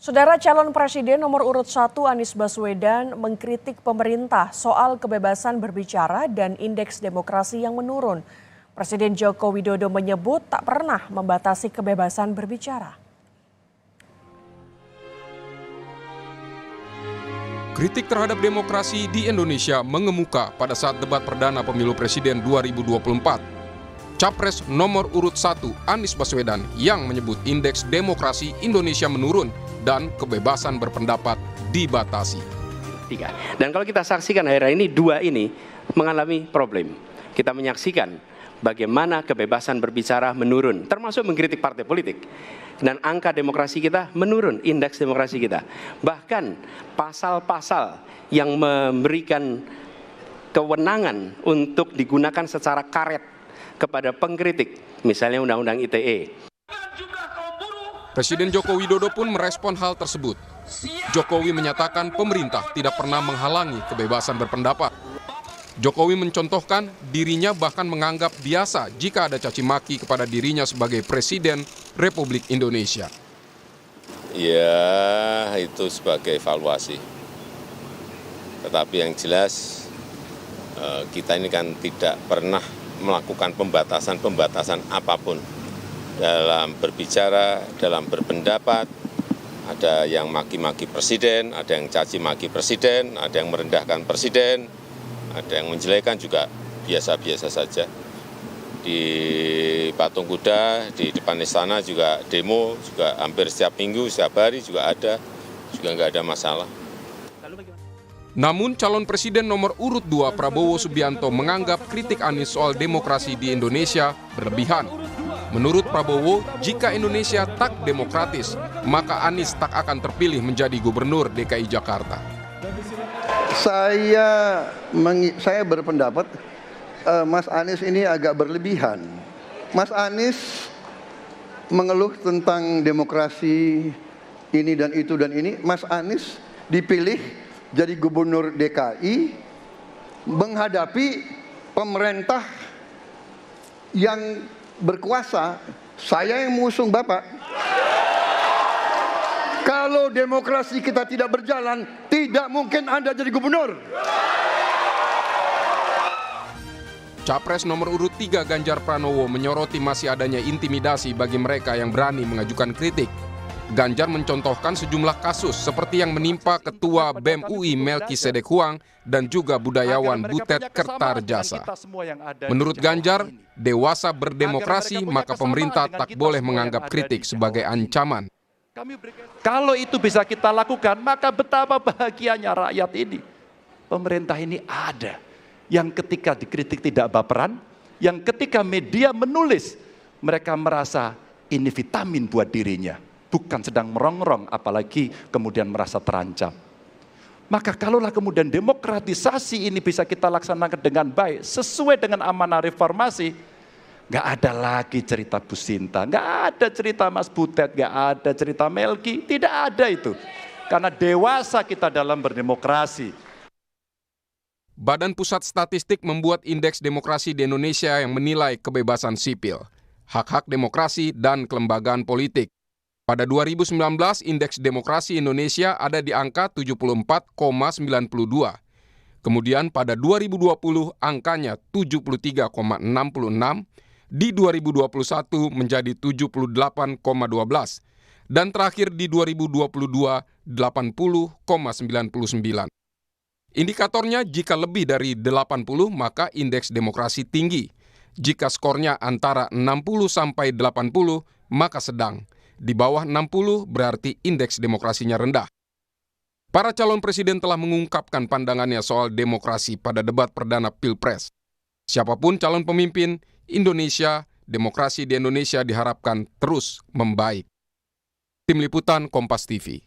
Saudara calon presiden nomor urut 1 Anies Baswedan mengkritik pemerintah soal kebebasan berbicara dan indeks demokrasi yang menurun. Presiden Joko Widodo menyebut tak pernah membatasi kebebasan berbicara. Kritik terhadap demokrasi di Indonesia mengemuka pada saat debat perdana pemilu presiden 2024. Capres nomor urut 1 Anies Baswedan yang menyebut indeks demokrasi Indonesia menurun dan kebebasan berpendapat dibatasi. Dan kalau kita saksikan akhir-akhir ini, dua ini mengalami problem. Kita menyaksikan bagaimana kebebasan berbicara menurun, termasuk mengkritik partai politik. Dan angka demokrasi kita menurun, indeks demokrasi kita. Bahkan pasal-pasal yang memberikan kewenangan untuk digunakan secara karet kepada pengkritik, misalnya Undang-Undang ITE. Presiden Joko Widodo pun merespon hal tersebut. Jokowi menyatakan pemerintah tidak pernah menghalangi kebebasan berpendapat. Jokowi mencontohkan dirinya bahkan menganggap biasa jika ada caci maki kepada dirinya sebagai Presiden Republik Indonesia. Ya, itu sebagai evaluasi. Tetapi yang jelas kita ini kan tidak pernah melakukan pembatasan apapun dalam berbicara, dalam berpendapat. Ada yang maki-maki presiden, ada yang caci maki presiden, ada yang merendahkan presiden, ada yang menjelekan juga biasa-biasa saja. Di Patung Kuda, di depan istana juga demo, juga hampir setiap minggu, setiap hari juga ada, juga nggak ada masalah. Namun calon presiden nomor urut 2 Prabowo Subianto menganggap kritik Anies soal demokrasi di Indonesia berlebihan. Menurut Prabowo, jika Indonesia tak demokratis, maka Anies tak akan terpilih menjadi gubernur DKI Jakarta. Saya berpendapat Mas Anies ini agak berlebihan. Mas Anies mengeluh tentang demokrasi ini dan itu dan ini. Mas Anies dipilih jadi gubernur DKI menghadapi pemerintah yang berkuasa. Saya yang mengusung Bapak. Kalau demokrasi kita tidak berjalan, tidak mungkin Anda jadi gubernur. Capres nomor urut 3 Ganjar Pranowo menyoroti masih adanya intimidasi bagi mereka yang berani mengajukan kritik. Ganjar mencontohkan sejumlah kasus seperti yang menimpa Ketua BEM UI Melkisedek Huang dan juga budayawan Butet Kertarjasa. Menurut Ganjar, dewasa berdemokrasi maka pemerintah tak boleh menganggap kritik sebagai ancaman. Kalau itu bisa kita lakukan, maka betapa bahagianya rakyat ini. Pemerintah ini ada yang ketika dikritik tidak baperan, yang ketika media menulis, mereka merasa ini vitamin buat dirinya. Bukan sedang merongrong, apalagi kemudian merasa terancam. Maka kalaulah kemudian demokratisasi ini bisa kita laksanakan dengan baik, sesuai dengan amanah reformasi, nggak ada lagi cerita Bu Sinta, nggak ada cerita Mas Butet, nggak ada cerita Melki, tidak ada itu. Karena dewasa kita dalam berdemokrasi. Badan Pusat Statistik membuat indeks demokrasi di Indonesia yang menilai kebebasan sipil, hak-hak demokrasi, dan kelembagaan politik. Pada 2019, indeks demokrasi Indonesia ada di angka 74,92. Kemudian pada 2020 angkanya 73,66, di 2021 menjadi 78,12, dan terakhir di 2022 80,99. Indikatornya jika lebih dari 80 maka indeks demokrasi tinggi. Jika skornya antara 60 sampai 80 maka sedang. Di bawah 60 berarti indeks demokrasinya rendah. Para calon presiden telah mengungkapkan pandangannya soal demokrasi pada debat perdana Pilpres. Siapapun calon pemimpin, demokrasi di Indonesia diharapkan terus membaik. Tim Liputan Kompas TV.